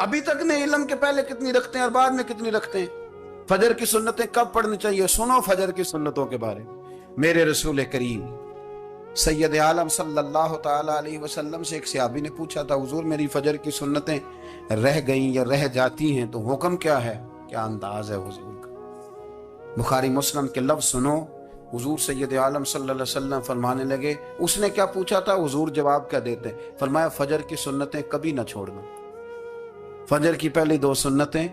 ابھی تک نے علم کے پہلے کتنی رکھتے ہیں اور بعد میں کتنی رکھتے ہیں. فجر کی سنتیں کب پڑھنی چاہیے؟ سنو فجر کی سنتوں کے بارے میں. میرے رسول کریم سید عالم صلی اللہ تعالی علیہ وسلم سے ایک صحابی نے پوچھا تھا، حضور میری فجر کی سنتیں رہ گئیں یا رہ جاتی ہیں تو حکم کیا ہے؟ کیا انداز ہے حضور کا. بخاری مسلم کے لفظ سنو. حضور سید عالم صلی اللہ علیہ وسلم فرمانے لگے، اس نے کیا پوچھا تھا، حضور جواب کیا دیتے؟ فرمایا فجر کی سنتیں کبھی نہ چھوڑنا. فجر کی پہلی 2 سنتیں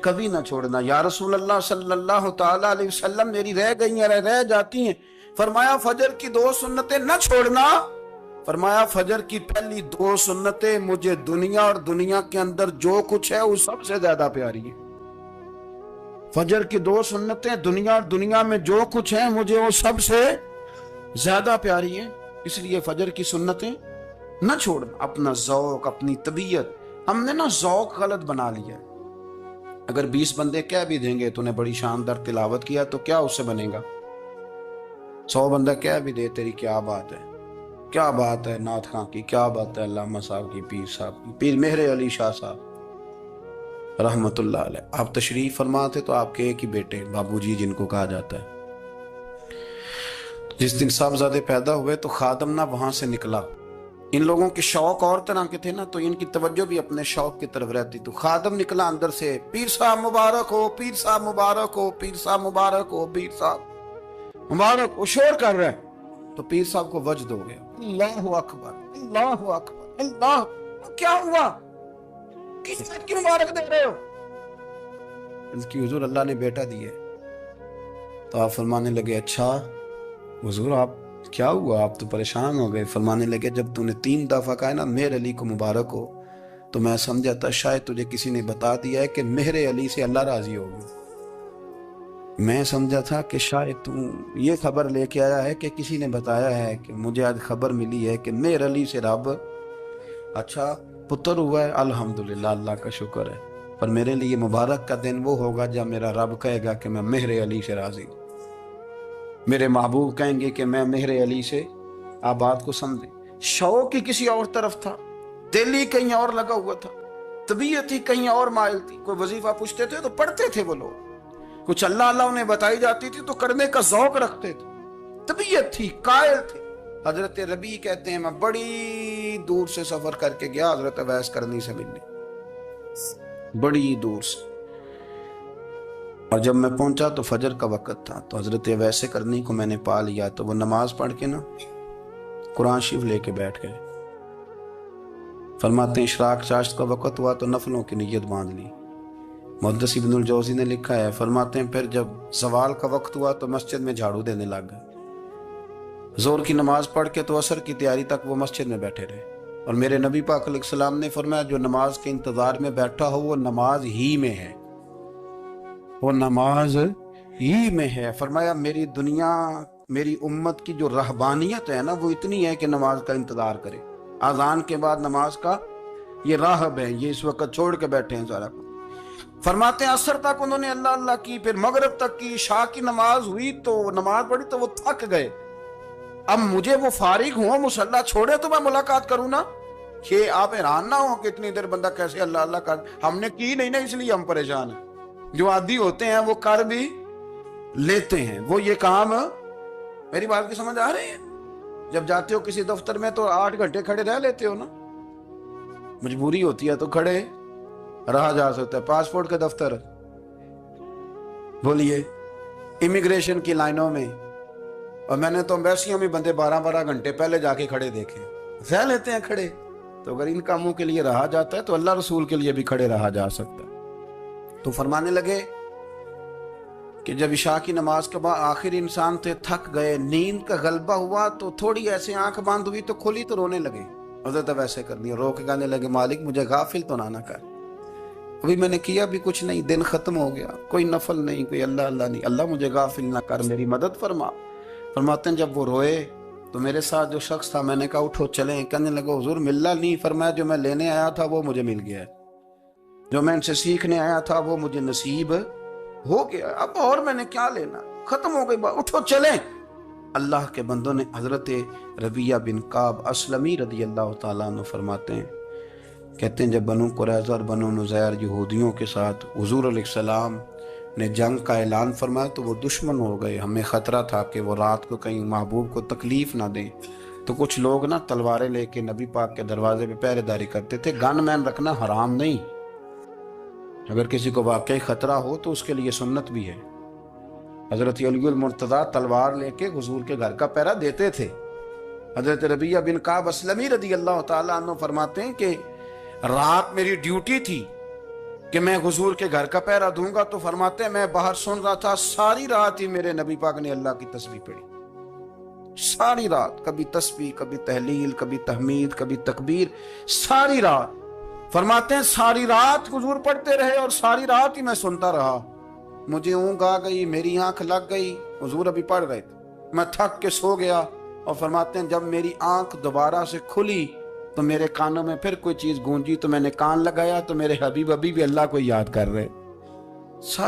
کبھی نہ چھوڑنا. یا رسول اللہ صلی اللہ تعالی علیہ وسلم میری رہ گئی ہیں، رہ جاتی ہیں. فرمایا فجر کی 2 سنتیں نہ چھوڑنا. فرمایا فجر کی پہلی 2 سنتیں مجھے دنیا اور دنیا کے اندر جو کچھ ہے وہ سب سے زیادہ پیاری ہے. فجر کی 2 سنتیں دنیا اور دنیا میں جو کچھ ہے مجھے وہ سب سے زیادہ پیاری ہے. اس لیے فجر کی سنتیں نہ چھوڑنا. اپنا ذوق، اپنی طبیعت، ہم نے نا ذوق غلط بنا لیا ہے. اگر 20 بندے کہہ بھی دیں گے تو نے بڑی شاندار تلاوت کیا تو کیا اس سے بنے گا؟ 100 بندہ کہہ بھی دے تیری کیا بات ہے، کیا بات ہے نعت خاں کی، کیا بات ہے علامہ صاحب کی، پیر صاحب کی، پیر مہر علی شاہ صاحب رحمت اللہ علیہ. آپ تشریف فرما تھے تو آپ کے ایک ہی بیٹے بابو جی جن کو کہا جاتا ہے، جس دن صاحبزادے پیدا ہوئے تو خادم نہ وہاں سے نکلا. ان لوگوں کے شوق اور طرح کے تھے نا، تو ان کی توجہ بھی اپنے شوق کی طرف رہتی. تو خادم نکلا اندر سے، پیر صاحب مبارک ہو، پیر صاحب مبارک ہو، پیر صاحب مبارک ہو، پیر صاحب مبارک ہو. شور کر رہے ہیں تو پیر صاحب کو وجد ہو گیا. اللہ اکبر، اللہ اکبر، اللہ. کیا ہوا؟ کس بات کی مبارک دے رہے ہو؟ اس کی حضور اللہ نے بیٹا دی ہے. تو آپ فرمانے لگے اچھا حضور آپ کیا ہوا، آپ تو پریشان ہو گئے. فرمانے لگے جب تو نے 3 دفعہ کہا نا مہر علی کو مبارک ہو تو میں سمجھا تھا شاید تجھے کسی نے بتا دیا ہے کہ مہر علی سے اللہ راضی ہوگی. میں سمجھا تھا کہ شاید تو یہ خبر لے کے آیا ہے کہ کسی نے بتایا ہے کہ مجھے آج خبر ملی ہے کہ مہر علی سے رب اچھا پتر ہوا ہے. الحمدللہ، اللہ کا شکر ہے. پر میرے لیے مبارک کا دن وہ ہوگا جب میرا رب کہے گا کہ میں مہر علی سے راضی ہوں. میرے محبوب کہیں گے کہ میں مہر علی سے. آپ بات کو سمجھیں. شوق ہی کسی اور طرف تھا، دل ہی کہیں اور لگا ہوا تھا، طبیعت ہی کہیں اور مائل تھی. کوئی وظیفہ پوچھتے تھے تو پڑھتے تھے وہ لوگ، کچھ اللہ اللہ انہیں بتائی جاتی تھی تو کرنے کا ذوق رکھتے تھے. طبیعت تھی، قائل تھے. حضرت ربیع کہتے ہیں میں بڑی دور سے سفر کر کے گیا حضرت اویس کرنی سے ملنے، بڑی دور سے. اور جب میں پہنچا تو فجر کا وقت تھا. تو حضرت اویس کرنی کو میں نے پا لیا تو وہ نماز پڑھ کے نا قرآن شریف لے کے بیٹھ گئے. فرماتے ہیں اشراق چاشت کا وقت ہوا تو نفلوں کی نیت باندھ لی. محدث ابن الجوزی نے لکھا ہے، فرماتے ہیں پھر جب زوال کا وقت ہوا تو مسجد میں جھاڑو دینے لگ گئے. زور کی نماز پڑھ کے تو عصر کی تیاری تک وہ مسجد میں بیٹھے رہے. اور میرے نبی پاک علیہ السلام نے فرمایا جو نماز کے انتظار میں بیٹھا ہو وہ نماز ہی میں ہے، وہ نماز ہی میں ہے. فرمایا میری دنیا، میری امت کی جو رہبانیت ہے نا وہ اتنی ہے کہ نماز کا انتظار کرے. اذان کے بعد نماز کا یہ راہب ہے، یہ اس وقت چھوڑ کے بیٹھے ہیں سارا کچھ. فرماتے ہیں عصر تک انہوں نے اللہ اللہ کی، پھر مغرب تک کی. عشاء کی نماز ہوئی تو نماز پڑھی تو وہ تھک گئے. اب مجھے وہ فارغ ہوں، مصلی چھوڑے تو میں ملاقات کروں نا. کہ آپ حیران نہ ہو کہ اتنی دیر بندہ کیسے اللہ اللہ کر. ہم نے کی نہیں نا اس لیے ہم پریشان ہیں. جو عادی ہوتے ہیں وہ کر بھی لیتے ہیں. وہ یہ کام، میری بات کی سمجھ آ رہی ہے؟ جب جاتے ہو کسی دفتر میں تو 8 گھنٹے کھڑے رہ لیتے ہو نا، مجبوری ہوتی ہے تو کھڑے رہا جا سکتا ہے. پاسپورٹ کا دفتر بولیے، امیگریشن کی لائنوں میں، اور میں نے تو امبیسیوں میں بندے 12 گھنٹے پہلے جا کے کھڑے دیکھے، رہ لیتے ہیں کھڑے. تو اگر ان کاموں کے لیے رہا جاتا ہے تو اللہ رسول کے لیے بھی کھڑے رہا جا سکتا ہے. تو فرمانے لگے کہ جب عشاء کی نماز کے بعد آخر انسان تھے، تھک گئے، نیند کا غلبہ ہوا تو تھوڑی ایسے آنکھ بند ہوئی تو کھلی تو رونے لگے. حضرت ویسے کر دیا، رو کے کہنے لگے مالک مجھے غافل تو نہ کر، ابھی میں نے کیا بھی کچھ نہیں، دن ختم ہو گیا، کوئی نفل نہیں، کوئی اللہ اللہ نہیں، اللہ مجھے غافل نہ کر، میری مدد فرما. فرماتے ہیں جب وہ روئے تو میرے ساتھ جو شخص تھا میں نے کہا اٹھو چلیں. کہنے لگا حضور ملنا نہیں. فرمایا جو میں لینے آیا تھا وہ مجھے مل گیا ہے، جو میں ان سے سیکھنے آیا تھا وہ مجھے نصیب ہو گیا، اب اور میں نے کیا لینا، ختم ہو گئی بات، اٹھو چلیں. اللہ کے بندوں نے حضرت ربیہ بن کعب اسلمی رضی اللہ تعالیٰ عنہ فرماتے ہیں کہتے ہیں جب بنو قریظہ اور بنو نذیر یہودیوں کے ساتھ حضور علیہ السلام نے جنگ کا اعلان فرمایا تو وہ دشمن ہو گئے، ہمیں خطرہ تھا کہ وہ رات کو کہیں محبوب کو تکلیف نہ دیں، تو کچھ لوگ نا تلواریں لے کے نبی پاک کے دروازے پہ پہرے داری کرتے تھے۔ گن مین رکھنا حرام نہیں، اگر کسی کو واقعی خطرہ ہو تو اس کے لیے سنت بھی ہے۔ حضرت علی المرتضیٰ تلوار لے کے حضور کے گھر کا پہرا دیتے تھے۔ حضرت ربیعہ بن کعب اسلمی رضی اللہ تعالیٰ عنہ فرماتے ہیں کہ رات میری ڈیوٹی تھی کہ میں حضور کے گھر کا پہرا دوں گا، تو فرماتے ہیں میں باہر سن رہا تھا، ساری رات ہی میرے نبی پاک نے اللہ کی تسبیح پڑھی، ساری رات، کبھی تسبیح، کبھی تحلیل، کبھی تحمید، کبھی تکبیر، ساری رات۔ فرماتے ہیں ساری رات حضور پڑھتے رہے اور ساری رات ہی میں سنتا رہا، مجھے اونگ آ گئی، میری آنکھ لگ گئی، حضور ابھی پڑھ رہے تھے، میں تھک کے سو گیا۔ اور فرماتے ہیں جب میری آنکھ دوبارہ سے کھلی تو میرے کانوں میں پھر کوئی چیز گونجی، تو میں نے کان لگایا تو میرے حبیب ابھی بھی اللہ کو یاد کر رہے۔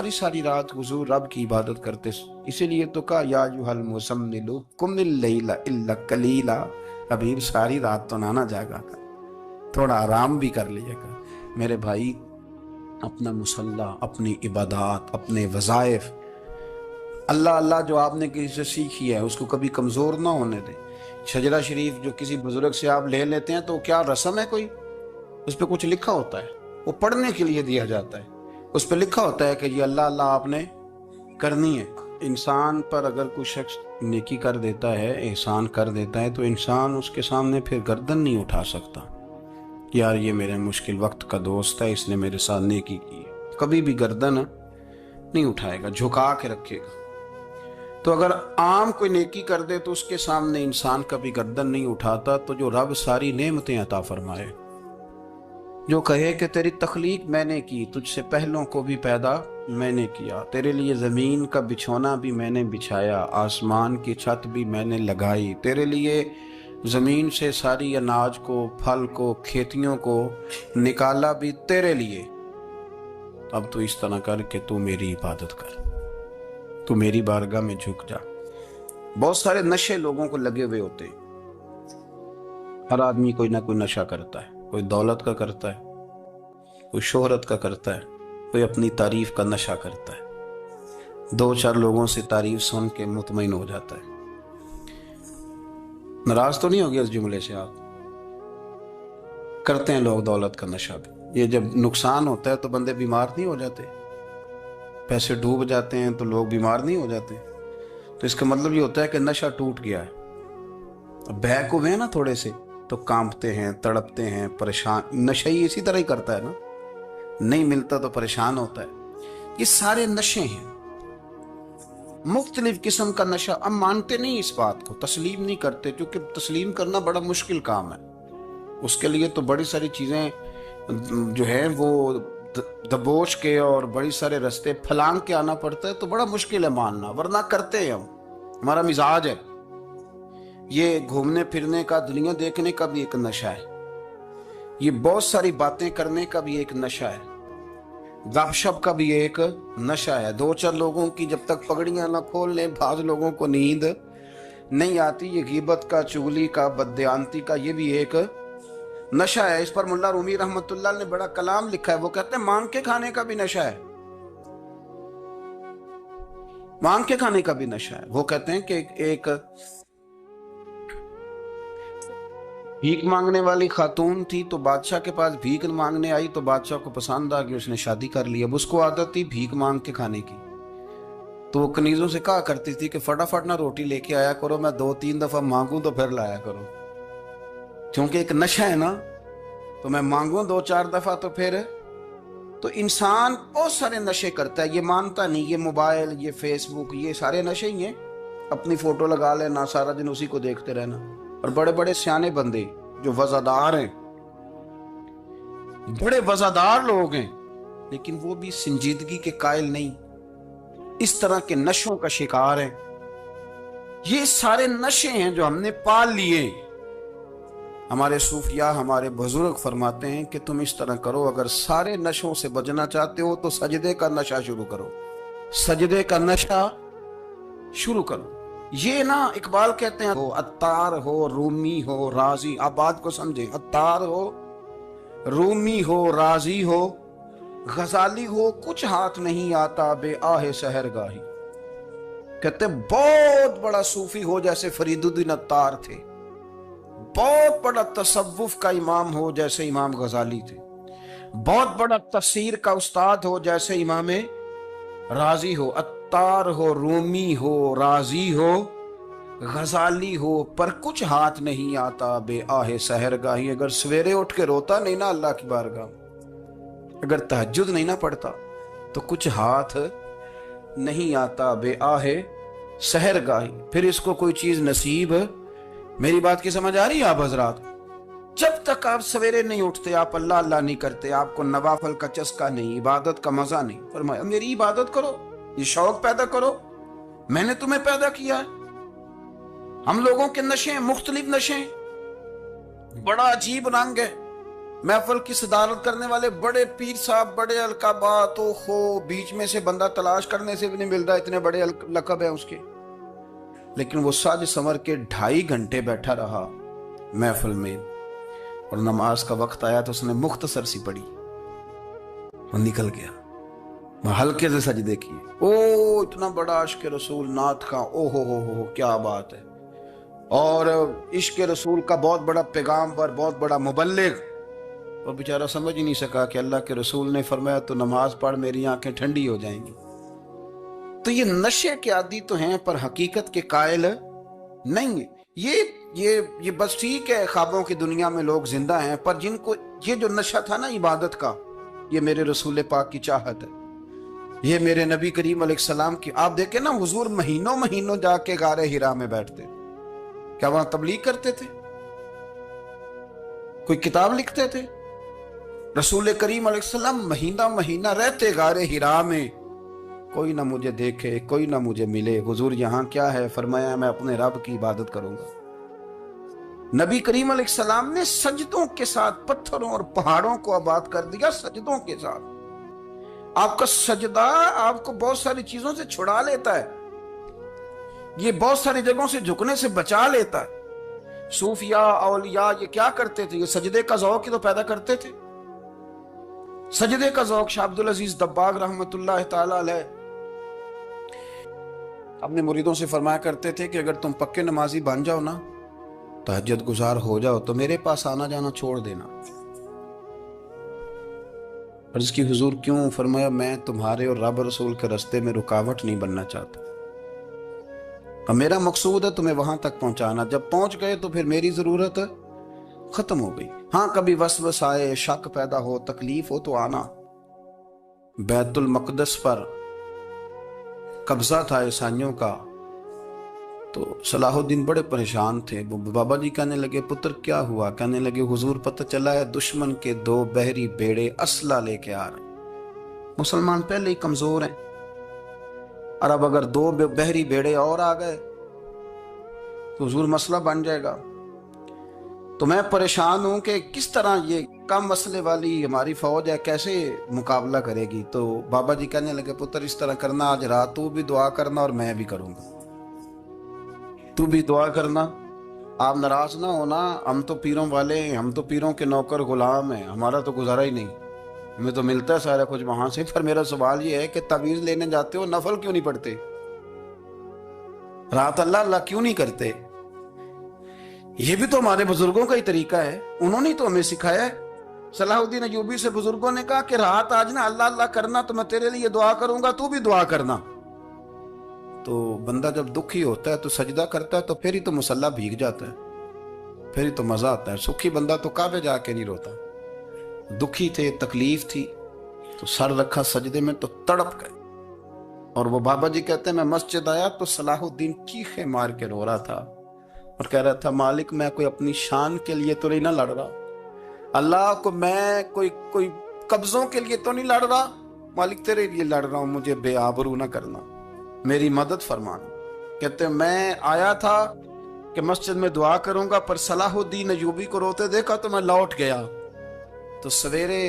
ساری رات حضور رب کی عبادت کرتے، اسی لیے تو کہا یا ایھا المزمل قم اللیل الا قلیلا، حبیب ساری رات تو نہ جاگا کر، تھوڑا آرام بھی کر لیا کر۔ میرے بھائی، اپنا مصلی، اپنی عبادات، اپنے وظائف، اللہ اللہ جو آپ نے کسی سے سیکھی ہے اس کو کبھی کمزور نہ ہونے دیں۔ شجرہ شریف جو کسی بزرگ سے آپ لے لیتے ہیں تو کیا رسم ہے کوئی؟ اس پہ کچھ لکھا ہوتا ہے، وہ پڑھنے کے لیے دیا جاتا ہے، اس پہ لکھا ہوتا ہے کہ یہ اللہ اللہ آپ نے کرنی ہے۔ انسان پر اگر کوئی شخص نیکی کر دیتا ہے، احسان کر دیتا ہے، تو انسان اس کے سامنے پھر گردن نہیں اٹھا سکتا، یار یہ میرے مشکل وقت کا دوست ہے، اس نے میرے ساتھ نیکی کی ہے، کبھی بھی گردن نہیں اٹھائے گا، جھکا کے رکھے گا۔ تو اگر عام کوئی نیکی کر دے تو اس کے سامنے انسان کبھی گردن نہیں اٹھاتا، تو جو رب ساری نعمتیں عطا فرمائے، جو کہے کہ تیری تخلیق میں نے کی، تجھ سے پہلوں کو بھی پیدا میں نے کیا، تیرے لیے زمین کا بچھونا بھی میں نے بچھایا، آسمان کی چھت بھی میں نے لگائی، تیرے لیے زمین سے ساری اناج کو، پھل کو، کھیتیوں کو نکالا بھی تیرے لیے، اب تو اس طرح کر کہ تو میری عبادت کر، تو میری بارگاہ میں جھک جا۔ بہت سارے نشے لوگوں کو لگے ہوئے ہوتے ہیں، ہر آدمی کوئی نہ کوئی نشہ کرتا ہے، کوئی دولت کا کرتا ہے، کوئی شہرت کا کرتا ہے، کوئی اپنی تعریف کا نشہ کرتا ہے، دو چار لوگوں سے تعریف سن کے مطمئن ہو جاتا ہے۔ ناراض تو نہیں ہوگی اس جملے سے؟ آپ کرتے ہیں لوگ دولت کا نشہ بھی، یہ جب نقصان ہوتا ہے تو بندے بیمار نہیں ہو جاتے؟ پیسے ڈوب جاتے ہیں تو لوگ بیمار نہیں ہو جاتے؟ تو اس کا مطلب یہ ہوتا ہے کہ نشہ ٹوٹ گیا ہے۔ بہک ہوئے ہیں نا تھوڑے سے تو کانپتے ہیں، تڑپتے ہیں، پریشان۔ نشئی اسی طرح ہی کرتا ہے نا، نہیں ملتا تو پریشان ہوتا ہے۔ یہ سارے نشے ہیں، مختلف قسم کا نشہ۔ ہم مانتے نہیں اس بات کو، تسلیم نہیں کرتے، کیونکہ تسلیم کرنا بڑا مشکل کام ہے، اس کے لیے تو بڑی ساری چیزیں جو ہیں وہ دبوچ کے اور بڑی سارے رستے پھلانگ کے آنا پڑتا ہے، تو بڑا مشکل ہے ماننا، ورنہ کرتے ہیں ہم، ہمارا مزاج ہے۔ یہ گھومنے پھرنے کا، دنیا دیکھنے کا بھی ایک نشہ ہے، یہ بہت ساری باتیں کرنے کا بھی ایک نشہ ہے، گپ شپ کا بھی ایک نشہ ہے۔ دو چار لوگوں کی جب تک پگڑیاں نہ کھول لیں، بعض لوگوں کو نیند نہیں آتی، یہ غیبت کا، چغلی کا، بددیانتی کا، یہ بھی ایک نشہ ہے۔ اس پر ملا رومی رحمت اللہ نے بڑا کلام لکھا ہے، وہ کہتے ہیں مانگ کے کھانے کا بھی نشہ ہے، مانگ کے کھانے کا بھی نشہ ہے۔ وہ کہتے ہیں کہ ایک بھیک مانگنے والی خاتون تھی، تو بادشاہ کے پاس بھیک مانگنے آئی، تو بادشاہ کو پسند آ گئی، اس نے شادی کر لی۔ اب اس کو عادت تھی بھیک مانگ کے کھانے کی، تو وہ کنیزوں سے کہا کرتی تھی کہ فٹافٹ نہ روٹی لے کے آیا کرو، میں 2-3 دفعہ مانگوں تو پھر لایا کرو، کیونکہ ایک نشہ ہے نا، تو میں مانگوں 2-4 دفعہ تو پھر۔ تو انسان بہت سارے نشے کرتا ہے، یہ مانتا نہیں، یہ موبائل، یہ فیس بک، یہ سارے نشے ہی ہیں۔ اپنی فوٹو لگا لینا، سارا دن اسی کو دیکھتے رہنا۔ اور بڑے بڑے سیانے بندے جو وزادار ہیں، بڑے وزادار لوگ ہیں، لیکن وہ بھی سنجیدگی کے قائل نہیں، اس طرح کے نشوں کا شکار ہیں۔ یہ سارے نشے ہیں جو ہم نے پال لیے۔ ہمارے صوفیاء، ہمارے بزرگ فرماتے ہیں کہ تم اس طرح کرو، اگر سارے نشوں سے بچنا چاہتے ہو تو سجدے کا نشہ شروع کرو، سجدے کا نشہ شروع کرو۔ یہ نا اقبال کہتے ہیں، عطار ہو، رومی ہو، رازی، آپ بات کو سمجھیں، عطار ہو، رومی ہو راضی ہو غزالی ہو کچھ ہاتھ نہیں آتا بے آہ سحر گاہی. کہتے بہت بڑا صوفی ہو جیسے فرید الدین عطار تھے، بہت بڑا تصوف کا امام ہو جیسے امام غزالی تھے، بہت بڑا تفسیر کا استاد ہو جیسے امام رازی ہو، عطار ہو، رومی ہو، رازی ہو، غزالی ہو، پر کچھ ہاتھ نہیں آتا بے آہ سحر گاہی. اگر سویرے اٹھ کے روتا نہیں نا اللہ کی بارگاہ، اگر تہجد نہیں نہ پڑھتا تو کچھ ہاتھ نہیں آتا بے آہ سحر گاہی. پھر اس کو کوئی چیز نصیب. میری بات کی سمجھ آ رہی ہے آپ حضرات؟ جب تک آپ سویرے نہیں اٹھتے، آپ اللہ اللہ نہیں کرتے، آپ کو نوافل کا چسکا نہیں، عبادت کا مزہ نہیں، فرمایا میری عبادت کرو، یہ شوق پیدا کرو، میں نے تمہیں پیدا کیا ہے. ہم لوگوں کے نشے مختلف نشے، بڑا عجیب رنگ ہے. محفل کی صدارت کرنے والے بڑے پیر صاحب، بڑے القابات، بیچ میں سے بندہ تلاش کرنے سے بھی نہیں مل رہا، اتنے بڑے لقب ہیں اس کے. لیکن وہ سج سنور کے 2.5 گھنٹے بیٹھا رہا محفل میں، اور نماز کا وقت آیا تو اس نے مختصر سی پڑھی اور نکل گیا. ہلکے سے سجدے کیے. اتنا بڑا عشق رسول نعت کا، ہو کیا بات ہے. اور عشق رسول کا بہت بڑا پیغامبر، بہت بڑا مبلغ، اور بیچارہ سمجھ ہی نہیں سکا کہ اللہ کے رسول نے فرمایا تو نماز پڑھ میری آنکھیں ٹھنڈی ہو جائیں گی. تو یہ نشے کے عادی تو ہیں پر حقیقت کے قائل نہیں. یہ بس ٹھیک ہے، خوابوں کی دنیا میں لوگ زندہ ہیں، پر جن کو یہ جو نشہ تھا نا عبادت کا، یہ میرے رسول پاک کی چاہت ہے، یہ میرے نبی کریم علیہ السلام کی. آپ دیکھیں نا حضور مہینوں جا کے غار حرا میں بیٹھتے. کیا وہاں تبلیغ کرتے تھے؟ کوئی کتاب لکھتے تھے؟ رسول کریم علیہ السلام مہینہ رہتے غار حرا میں. کوئی نہ مجھے دیکھے، کوئی نہ مجھے ملے. حضور یہاں کیا ہے؟ فرمایا میں اپنے رب کی عبادت کروں گا. نبی کریم علیہ السلام نے سجدوں کے ساتھ پتھروں اور پہاڑوں کو آباد کر دیا، سجدوں کے ساتھ. آپ کا سجدہ آپ کو بہت ساری چیزوں سے چھڑا لیتا ہے، یہ بہت ساری جگہوں سے جھکنے سے بچا لیتا ہے. صوفیاء اولیاء یہ کیا کرتے تھے؟ یہ سجدے کا ذوق ہی تو پیدا کرتے تھے. سجدے کا ذوق. شاہ عبدالعزیز دباغ رحمت اللہ تعالی علیہ اپنے مریدوں سے فرمایا کرتے تھے کہ اگر تم پکے نمازی بن جاؤ نا، تہجد گزار ہو جاؤ، تو میرے پاس آنا جانا چھوڑ دینا. عرض کی حضور کیوں؟ فرمایا میں تمہارے اور رب رسول کے راستے میں رکاوٹ نہیں بننا چاہتا، اور میرا مقصود ہے تمہیں وہاں تک پہنچانا. جب پہنچ گئے تو پھر میری ضرورت ختم ہو گئی. ہاں کبھی وسوس آئے، شک پیدا ہو، تکلیف ہو تو آنا. بیت المقدس پر قبضہ تھا عیسائیوں کا، تو صلاح الدین بڑے پریشان تھے. بابا جی کہنے لگے پتر کیا ہوا؟ کہنے لگے حضور پتہ چلا ہے دشمن کے 2 بحری بیڑے اسلحہ لے کے آ رہے ہیں. مسلمان پہلے ہی کمزور ہیں، اور اب اگر 2 بحری بیڑے اور آ گئے تو حضور مسئلہ بن جائے گا. تو میں پریشان ہوں کہ کس طرح یہ کم مسئلے والی ہماری فوج ہے کیسے مقابلہ کرے گی. تو بابا جی کہنے لگے پتر اس طرح کرنا، آج رات تو بھی دعا کرنا اور میں بھی کروں گا. تو بھی دعا کرنا، آپ ناراض نہ ہونا. ہم تو پیروں والے ہیں، ہم تو پیروں کے نوکر غلام ہیں، ہمارا تو گزارا ہی نہیں، ہمیں تو ملتا ہے سارا کچھ وہاں سے. پر میرا سوال یہ ہے کہ تعویذ لینے جاتے ہو نفل کیوں نہیں پڑھتے؟ رات اللہ اللہ کیوں نہیں کرتے؟ یہ بھی تو ہمارے بزرگوں کا ہی طریقہ ہے، انہوں نے تو ہمیں سکھایا ہے. صلاح الدین ایوبی سے بزرگوں نے کہا کہ رات آج نا اللہ اللہ کرنا، تو میں تیرے لیے دعا کروں گا، تو بھی دعا کرنا. تو بندہ جب دکھی ہوتا ہے تو سجدہ کرتا ہے، تو پھر ہی تو مصلی بھیگ جاتا ہے، پھر ہی تو مزہ آتا ہے. سکھی بندہ تو کعبے جا کے نہیں روتا. دکھی تھے، تکلیف تھی، تو سر رکھا سجدے میں تو تڑپ گئے. اور وہ بابا جی کہتے ہیں میں مسجد آیا تو صلاح الدین چیخے مار کے رو رہا تھا اور کہہ رہا تھا مالک میں کوئی اپنی شان کے لیے تو نہیں نہ لڑ رہا، اللہ کو میں کوئی قبضوں کے لیے تو نہیں لڑ رہا، مالک تیرے لیے لڑ رہا ہوں، مجھے بے آبرو نہ کرنا، میری مدد فرمانا. کہتے ہیں میں آیا تھا کہ مسجد میں دعا کروں گا، پر صلاح الدین ایوبی کو روتے دیکھا تو میں لوٹ گیا. تو سویرے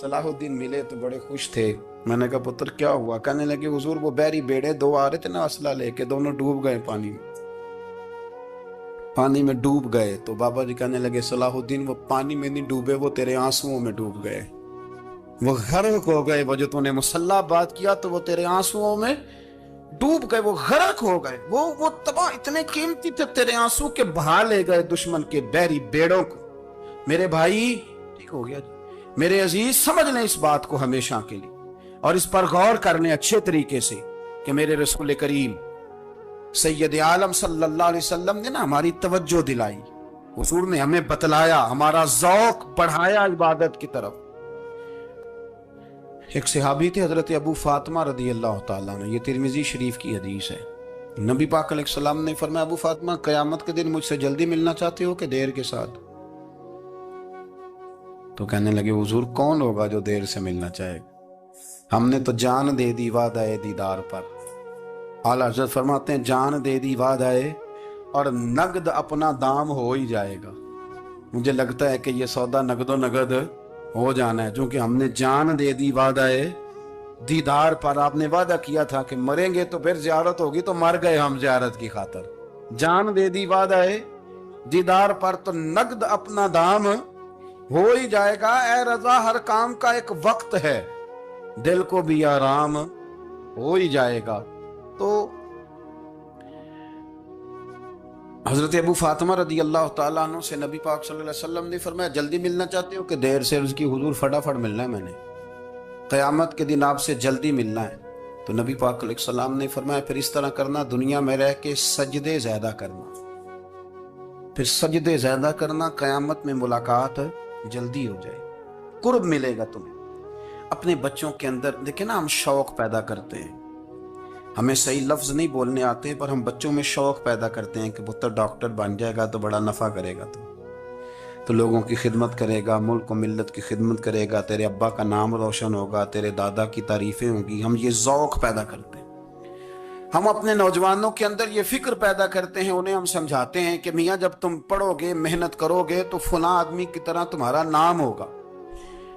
صلاح الدین ملے تو بڑے خوش تھے. میں نے کہا پتر کیا ہوا؟ کہنے لگے حضور وہ بحری بیڑے 2 آ رہے تھے نا اسلحہ لے کے، دونوں ڈوب گئے پانی میں. پانی میں ڈوب گئے تو بابا جی کہنے لگے صلاح الدین وہ پانی میں نہیں ڈوبے، وہ تیرے آنسوؤں میں ڈوب گئے، وہ غرق ہو گئے، وہ جو تو نے مسلح بات کیا تو وہ تیرے آنسوؤں میں ڈوب گئے، وہ غرق ہو گئے، وہ تباہ، اتنے قیمتی تھے تیرے آنسو کے بہا لے گئے دشمن کے بحری بیڑوں کو۔ میرے بھائی ٹھیک ہو گیا جی، میرے عزیز سمجھ لیں اس بات کو ہمیشہ کے لیے، اور اس پر غور کر لیں اچھے طریقے سے کہ میرے رسول کریم سید عالم صلی اللہ علیہ وسلم نے نا ہماری توجہ دلائی، حضور نے ہمیں بتلایا، ہمارا ذوق بڑھایا عبادت کی طرف۔ ایک صحابی تھے حضرت ابو فاطمہ رضی اللہ تعالیٰ عنہ، یہ ترمذی شریف کی حدیث ہے۔ نبی پاک علیہ السلام نے فرمایا ابو فاطمہ قیامت کے دن مجھ سے جلدی ملنا چاہتے ہو کہ دیر کے ساتھ؟ تو کہنے لگے حضور کون ہوگا جو دیر سے ملنا چاہے گا، ہم نے تو جان دے دی وعدہ دیدار پر۔ اعلیٰ حضرت فرماتے ہیں جان دے دی وعدہ اور نقد اپنا دام ہو ہی جائے گا۔ مجھے لگتا ہے کہ یہ سودا نقد و نقد ہو جانا ہے، چونکہ ہم نے جان دے دی وعدہ دیدار پر۔ آپ نے وعدہ کیا تھا کہ مریں گے تو پھر زیارت ہوگی، تو مر گئے ہم زیارت کی خاطر۔ جان دے دی وعدہ دیدار پر تو نقد اپنا دام ہو ہی جائے گا۔ اے رضا ہر کام کا ایک وقت ہے، دل کو بھی آرام ہو ہی جائے گا۔ تو حضرت ابو فاطمہ رضی اللہ تعالیٰ عنہ سے نبی پاک صلی اللہ علیہ وسلم نے فرمایا جلدی ملنا چاہتے ہو کہ دیر سے؟ اس کی حضور فٹافٹ ملنا ہے، میں نے قیامت کے دن آپ سے جلدی ملنا ہے۔ تو نبی پاک علیہ السلام نے فرمایا پھر اس طرح کرنا، دنیا میں رہ کے سجدے زیادہ کرنا، پھر سجدے زیادہ کرنا، قیامت میں ملاقات جلدی ہو جائے، قرب ملے گا تمہیں۔ اپنے بچوں کے اندر دیکھیں نا، ہم شوق پیدا کرتے ہیں، ہمیں صحیح لفظ نہیں بولنے آتے پر ہم بچوں میں شوق پیدا کرتے ہیں کہ پتر ڈاکٹر بن جائے گا تو بڑا نفع کرے گا، تو لوگوں کی خدمت کرے گا، ملک و ملت کی خدمت کرے گا، تیرے ابا کا نام روشن ہوگا، تیرے دادا کی تعریفیں ہوں گی۔ ہم یہ ذوق پیدا کرتے ہیں، ہم اپنے نوجوانوں کے اندر یہ فکر پیدا کرتے ہیں، انہیں ہم سمجھاتے ہیں کہ میاں جب تم پڑھو گے، محنت کرو گے تو فلاں آدمی کی طرح تمہارا نام ہوگا۔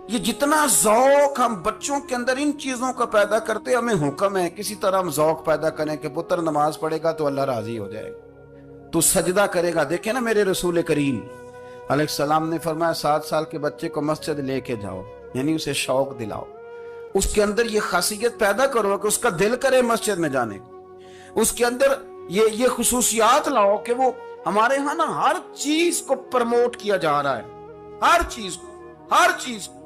یہ جتنا ذوق ہم بچوں کے اندر ان چیزوں کا پیدا کرتے، ہمیں حکم ہے کسی طرح ہم ذوق پیدا کریں کہ پتر نماز پڑھے گا تو اللہ راضی ہو جائے گا، تو سجدہ کرے گا۔ دیکھیں نا میرے رسول کریم علیہ السلام نے فرمایا 7 سال کے بچے کو مسجد لے کے جاؤ، یعنی اسے شوق دلاؤ، اس کے اندر یہ خاصیت پیدا کرو کہ اس کا دل کرے مسجد میں جانے کو، اس کے اندر یہ خصوصیات لاؤ کہ وہ ہمارے ہاں نا ہر چیز کو پرموٹ کیا جا رہا ہے، ہر چیز کو،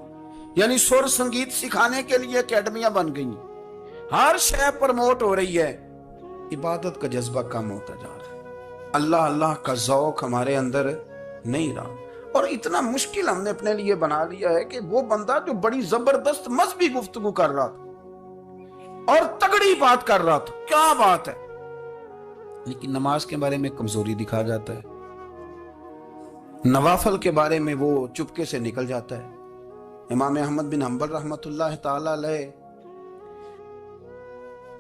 یعنی سر سنگیت سکھانے کے لیے اکیڈمیاں بن گئی ہیں، ہر شے پرموٹ ہو رہی ہے، عبادت کا جذبہ کم ہوتا جا رہا ہے، اللہ کا ذوق ہمارے اندر نہیں رہا۔ اور اتنا مشکل ہم نے اپنے لیے بنا لیا ہے کہ وہ بندہ جو بڑی زبردست مذہبی گفتگو کر رہا تھا اور تگڑی بات کر رہا تھا، کیا بات ہے، لیکن نماز کے بارے میں کمزوری دکھا جاتا ہے، نوافل کے بارے میں وہ چپکے سے نکل جاتا ہے۔ امام احمد بن حنبل رحمۃ اللہ تعالی علیہ،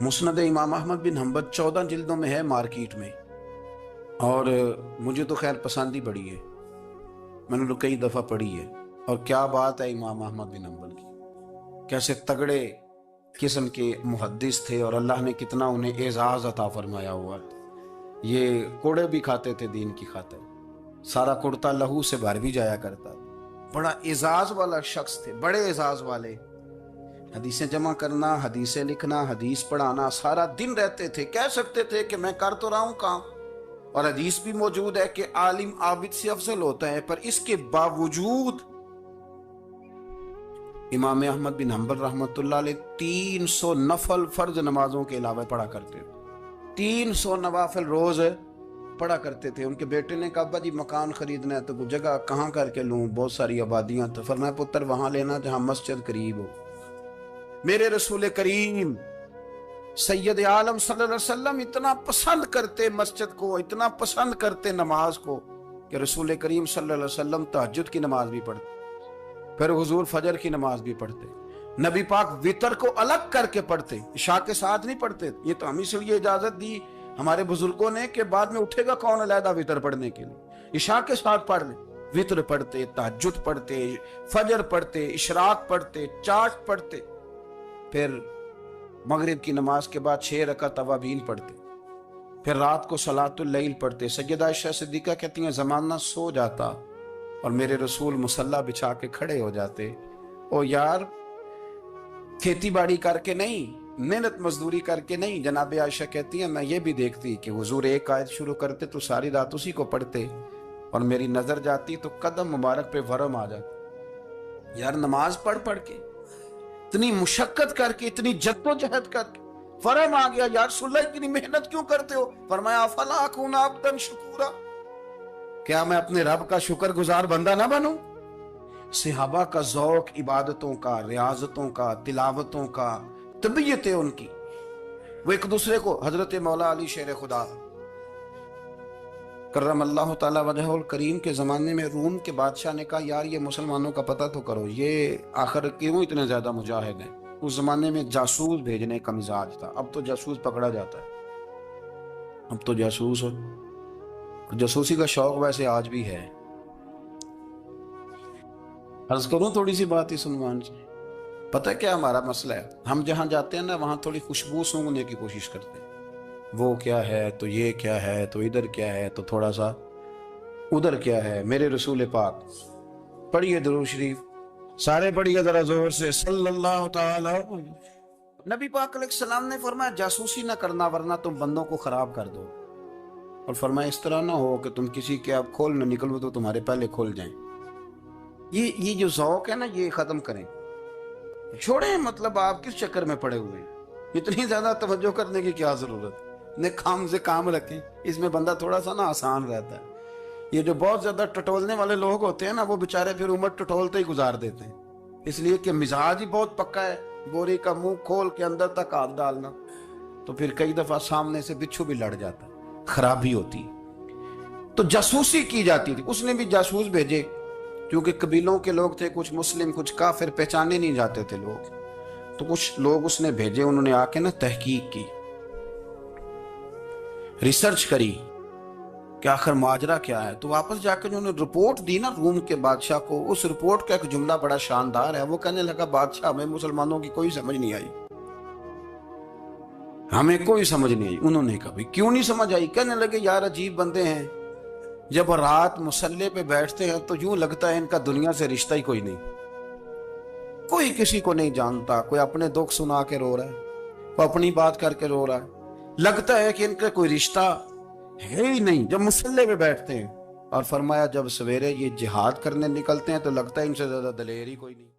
مسند امام احمد بن حنبل 14 جلدوں میں ہے مارکیٹ میں، اور مجھے تو خیر پسند ہی بڑی ہے، میں نے تو کئی دفعہ پڑھی ہے۔ اور کیا بات ہے امام احمد بن حنبل کی، کیسے تگڑے قسم کے محدث تھے اور اللہ نے کتنا انہیں اعزاز عطا فرمایا ہوا۔ یہ کوڑے بھی کھاتے تھے دین کی خاطر، سارا کرتا لہو سے بھر بھی جایا کرتا تھا، بڑا اعزاز والا شخص تھے، بڑے اعزاز والے، حدیثیں جمع کرنا، حدیثیں لکھنا، حدیث پڑھانا، سارا دن رہتے تھے۔ کہہ سکتے تھے کہ میں کر تو رہا ہوں کام، اور حدیث بھی موجود ہے کہ عالم عابد سے افضل ہوتا ہے، پر اس کے باوجود امام احمد بن حنبل رحمۃ اللہ علیہ 300 نفل فرض نمازوں کے علاوہ پڑھا کرتے تھے، 300 نوافل روز پڑھا کرتے تھے۔ ان کے بیٹے نے کہا ابا جی مکان خریدنا ہے تو جگہ کہاں کر کے لوں، بہت ساری آبادیاں، تو فرمایا پتر وہاں لینا جہاں مسجد قریب ہو۔ میرے رسول کریم سید عالم صلی اللہ علیہ وسلم اتنا پسند کرتے مسجد کو، اتنا پسند کرتے نماز کو، کہ رسول کریم صلی اللہ علیہ وسلم تہجد کی نماز بھی پڑھتے، پھر حضور فجر کی نماز بھی پڑھتے، نبی پاک وتر کو الگ کر کے پڑھتے، عشاء کے ساتھ نہیں پڑھتے۔ یہ تو ہم اس لیے اجازت دی ہمارے بزرگوں نے کہ بعد میں اٹھے گا کون علیحدہ وتر پڑھنے کے لیے، عشاء کے ساتھ پڑھ لیں۔ وتر پڑھتے، تہجد پڑھتے، فجر پڑھتے، اشراق پڑھتے، چاشت پڑھتے، پھر مغرب کی نماز کے بعد 6 رکعت اوابین پڑھتے، پھر رات کو صلاۃ اللیل پڑھتے. سیدہ عائشہ صدیقہ کہتی ہیں زمانہ سو جاتا اور میرے رسول مصلی بچھا کے کھڑے ہو جاتے. او یار کھیتی باڑی کر کے نہیں, محنت مزدوری کر کے نہیں. جناب عائشہ کہتی ہیں میں یہ بھی دیکھتی کہ حضور ایک آیت شروع کرتے تو ساری رات اسی کو پڑھتے, اور میری نظر جاتی تو قدم مبارک پہ ورم آ جاتا. یار نماز پڑھ پڑھ کے, اتنی مشقت کر کے, اتنی جد و جہد کر کے ورم آ گیا. یار رسول اللہ اتنی محنت کیوں کرتے ہو؟ فرمایا افلا اکون عبدا شکورا, کیا میں اپنے رب کا شکر گزار بندہ نہ بنوں؟ صحابہ کا ذوق عبادتوں کا, ریاضتوں کا, تلاوتوں کا, طبیعت ان کی, وہ ایک دوسرے کو. حضرت مولا علی شیر خدا کرم اللہ تعالی وجہ الکریم کے زمانے میں روم کے بادشاہ نے کہا یار یہ مسلمانوں کا پتہ تو کرو, یہ آخر کیوں اتنے زیادہ مجاہد ہیں. اس زمانے میں جاسوس بھیجنے کا مزاج تھا, اب تو جاسوس پکڑا جاتا ہے, اب تو جاسوس ہو. جاسوسی کا شوق ویسے آج بھی ہے. عرض کروں تھوڑی سی بات اس عنوان سے. پتہ ہے کیا ہمارا مسئلہ ہے؟ ہم جہاں جاتے ہیں نا وہاں تھوڑی خوشبو سونگنے کی کوشش کرتے ہیں. وہ کیا ہے تو یہ کیا ہے تو ادھر کیا ہے تو تھوڑا سا ادھر کیا ہے. میرے رسول پاک پڑھیے درود شریف, سارے پڑھیے ذرا زور سے, صلی اللہ تعالی. نبی پاک علیہ السلام نے فرمایا جاسوسی نہ کرنا ورنہ تم بندوں کو خراب کر دو, اور فرمایا اس طرح نہ ہو کہ تم کسی کے آپ کھول نہ نکلو تو تمہارے پہلے کھول جائیں. یہ جو ذوق ہے نا یہ ختم کریں, چھوڑیں. مطلب آپ کس چکر میں پڑے ہوئے ہیں, اتنی زیادہ توجہ کرنے کی کیا ضرورت ہے؟ نے کام سے کام رکھیں, اس میں بندہ تھوڑا سا نا آسان رہتا ہے. یہ جو بہت زیادہ ٹٹولنے والے لوگ ہوتے ہیں نا وہ بےچارے پھر عمر ٹٹولتے ہی گزار دیتے ہیں, اس لیے کہ مزاج ہی بہت پکا ہے. بوری کا منہ کھول کے اندر تک ہاتھ ڈالنا, تو پھر کئی دفعہ سامنے سے بچھو بھی لڑ جاتا, خرابی ہوتی. تو جاسوسی کی جاتی تھی. اس نے بھی جاسوس بھیجے کیونکہ قبیلوں کے لوگ تھے, کچھ مسلم کچھ کافر, پہچانے نہیں جاتے تھے لوگ. تو کچھ لوگ اس نے بھیجے, انہوں نے آ کے نا تحقیق کی, ریسرچ کری کہ آخر ماجرا کیا ہے. تو واپس جا کے انہوں نے رپورٹ دی نا روم کے بادشاہ کو. اس رپورٹ کا ایک جملہ بڑا شاندار ہے. وہ کہنے لگا بادشاہ ہمیں مسلمانوں کی کوئی سمجھ نہیں آئی, ہمیں کوئی سمجھ نہیں آئی. انہوں نے کہا کیوں نہیں سمجھ آئی؟ کہنے لگے یار عجیب بندے ہیں, جب رات مصلے پہ بیٹھتے ہیں تو یوں لگتا ہے ان کا دنیا سے رشتہ ہی کوئی نہیں, کوئی کسی کو نہیں جانتا. کوئی اپنے دکھ سنا کے رو رہا ہے, کوئی اپنی بات کر کے رو رہا ہے, لگتا ہے کہ ان کا کوئی رشتہ ہے ہی نہیں جب مصلے پہ بیٹھتے ہیں. اور فرمایا جب سویرے یہ جہاد کرنے نکلتے ہیں تو لگتا ہے ان سے زیادہ دلیر ہی کوئی نہیں.